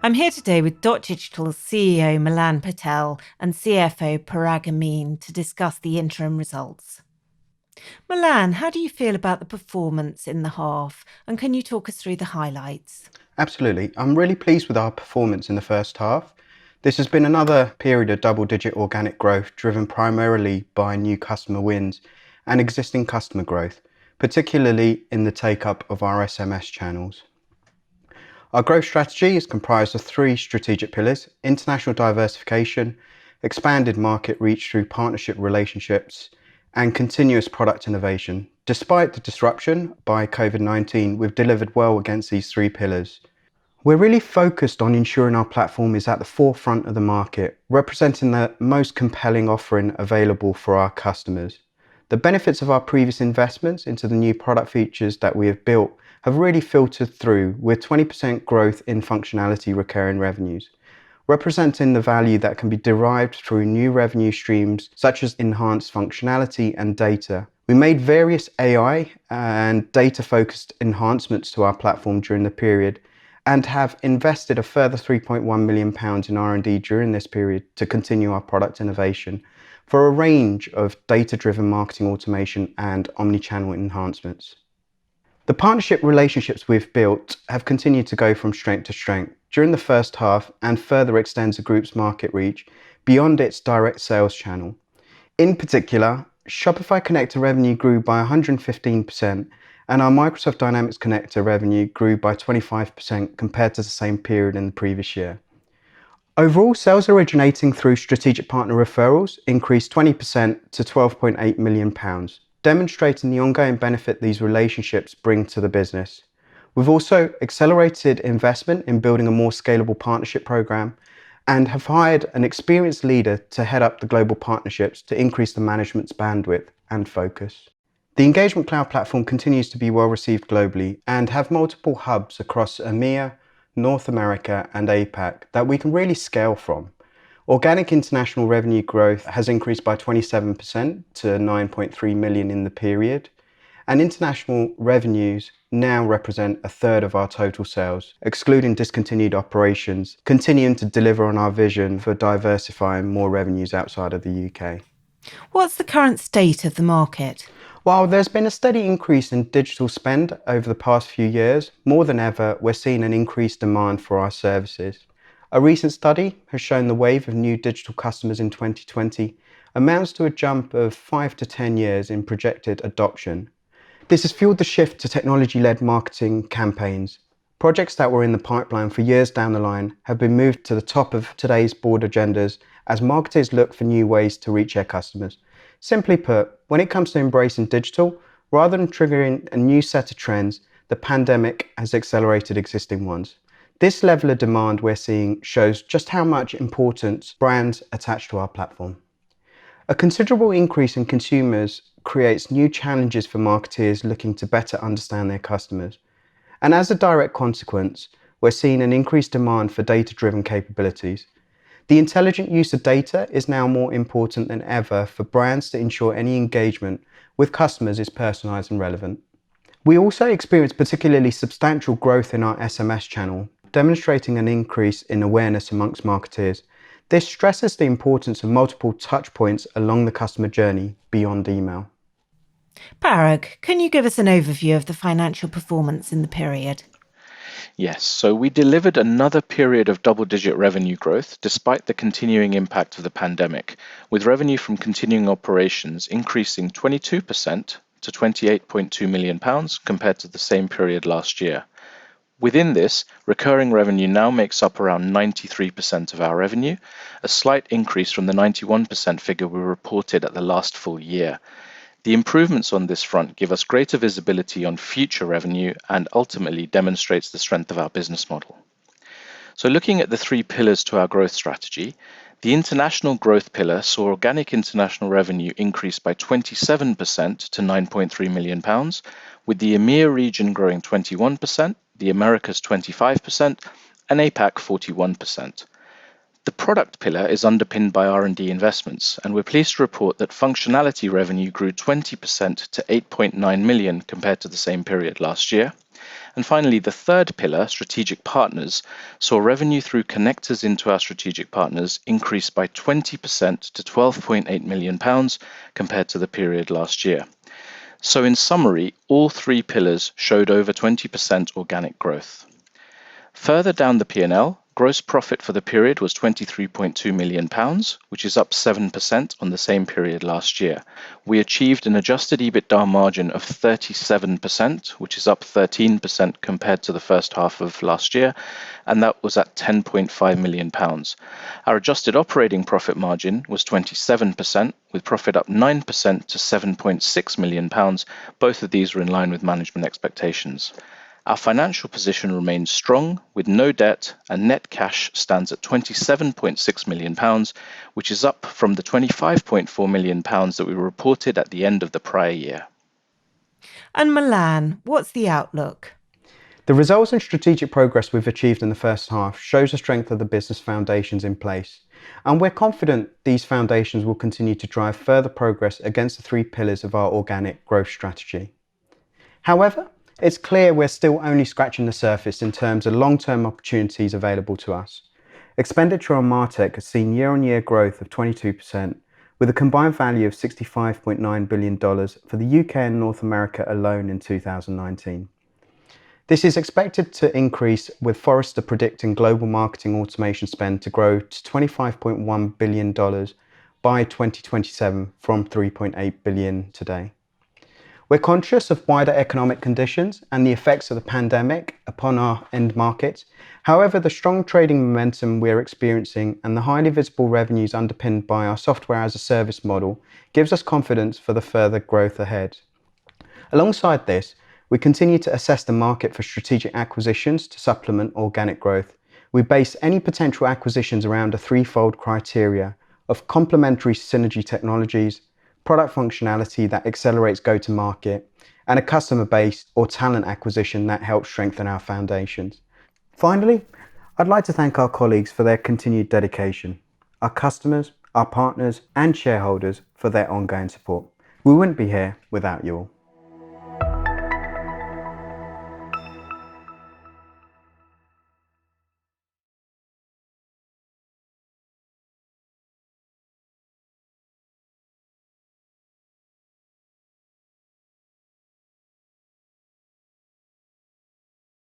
I'm here today with dotdigital CEO Milan Patel and CFO Paraag Amin to discuss the interim results. Milan, how do you feel about the performance in the half, and can you talk us through the highlights? Absolutely. I'm really pleased with our performance in the first half. This has been another period of double-digit organic growth driven primarily by new customer wins and existing customer growth, particularly in the take-up of our SMS channels. Our growth strategy is comprised of three strategic pillars: international diversification, expanded market reach through partnership relationships, and continuous product innovation. Despite the disruption by COVID-19, we've delivered well against these three pillars. We're really focused on ensuring our platform is at the forefront of the market, representing the most compelling offering available for our customers. The benefits of our previous investments into the new product features that we have built have really filtered through, with 20% growth in functionality recurring revenues, representing the value that can be derived through new revenue streams such as enhanced functionality and data. We made various AI and data-focused enhancements to our platform during the period, and have invested a further £3.1 million in R&D during this period to continue our product innovation for a range of data-driven marketing automation and omni-channel enhancements. The partnership relationships we've built have continued to go from strength to strength during the first half and further extends the group's market reach beyond its direct sales channel. In particular, Shopify Connector revenue grew by 115%, and our Microsoft Dynamics Connector revenue grew by 25% compared to the same period in the previous year. Overall, sales originating through strategic partner referrals increased 20% to £12.8 million, demonstrating the ongoing benefit these relationships bring to the business. We've also accelerated investment in building a more scalable partnership program and have hired an experienced leader to head up the global partnerships to increase the management's bandwidth and focus. The Engagement Cloud platform continues to be well received globally and have multiple hubs across EMEA, North America and APAC that we can really scale from. Organic international revenue growth has increased by 27% to 9.3 million in the period, and international revenues now represent a third of our total sales, excluding discontinued operations, continuing to deliver on our vision for diversifying more revenues outside of the UK. What's the current state of the market? While there's been a steady increase in digital spend over the past few years, more than ever, we're seeing an increased demand for our services. A recent study has shown the wave of new digital customers in 2020 amounts to a jump of 5 to 10 years in projected adoption. This has fueled the shift to technology-led marketing campaigns. Projects that were in the pipeline for years down the line have been moved to the top of today's board agendas as marketers look for new ways to reach their customers. Simply put, when it comes to embracing digital, rather than triggering a new set of trends, the pandemic has accelerated existing ones. This level of demand we're seeing shows just how much importance brands attach to our platform. A considerable increase in consumers creates new challenges for marketeers looking to better understand their customers. And as a direct consequence, we're seeing an increased demand for data-driven capabilities. The intelligent use of data is now more important than ever for brands to ensure any engagement with customers is personalized and relevant. We also experienced particularly substantial growth in our SMS channel, demonstrating an increase in awareness amongst marketeers. This stresses the importance of multiple touch points along the customer journey beyond email. Paraag, can you give us an overview of the financial performance in the period? Yes, so we delivered another period of double-digit revenue growth despite the continuing impact of the pandemic, with revenue from continuing operations increasing 22% to £28.2 million compared to the same period last year. Within this, recurring revenue now makes up around 93% of our revenue, a slight increase from the 91% figure we reported at the last full year. The improvements on this front give us greater visibility on future revenue and ultimately demonstrates the strength of our business model. So looking at the three pillars to our growth strategy, the international growth pillar saw organic international revenue increase by 27% to £9.3 million, with the EMEA region growing 21%, the Americas 25%, and APAC 41%. The product pillar is underpinned by R&D investments, and we're pleased to report that functionality revenue grew 20% to 8.9 million compared to the same period last year, And finally, the third pillar, strategic partners, saw revenue through connectors into our strategic partners increase by 20% to £12.8 million compared to the period last year. So in summary, all three pillars showed over 20% organic growth. Further down the P&L, gross profit for the period was £23.2 million, which is up 7% on the same period last year. We achieved an adjusted ebitda margin of 37%, which is up 13% compared to the first half of last year, and that was at £10.5 million. Our adjusted operating profit margin was 27%, with profit up 9% to £7.6 million. Both of these were in line with management expectations. Our financial position remains strong, with no debt, and net cash stands at £27.6 million, which is up from the £25.4 million that we reported at the end of the prior year. And Milan, what's the outlook? The results and strategic progress we've achieved in the first half shows the strength of the business foundations in place, and we're confident these foundations will continue to drive further progress against the three pillars of our organic growth strategy. However, it's clear we're still only scratching the surface in terms of long-term opportunities available to us. Expenditure on MarTech has seen year-on-year growth of 22%, with a combined value of $65.9 billion for the UK and North America alone in 2019. This is expected to increase, with Forrester predicting global marketing automation spend to grow to $25.1 billion by 2027 from $3.8 billion today. We're conscious of wider economic conditions and the effects of the pandemic upon our end markets. However, the strong trading momentum we're experiencing and the highly visible revenues underpinned by our software as a service model gives us confidence for the further growth ahead. Alongside this, we continue to assess the market for strategic acquisitions to supplement organic growth. We base any potential acquisitions around a threefold criteria of complementary synergy technologies, product functionality that accelerates go-to-market, and a customer base or talent acquisition that helps strengthen our foundations. Finally, I'd like to thank our colleagues for their continued dedication, our customers, our partners, and shareholders for their ongoing support. We wouldn't be here without you all.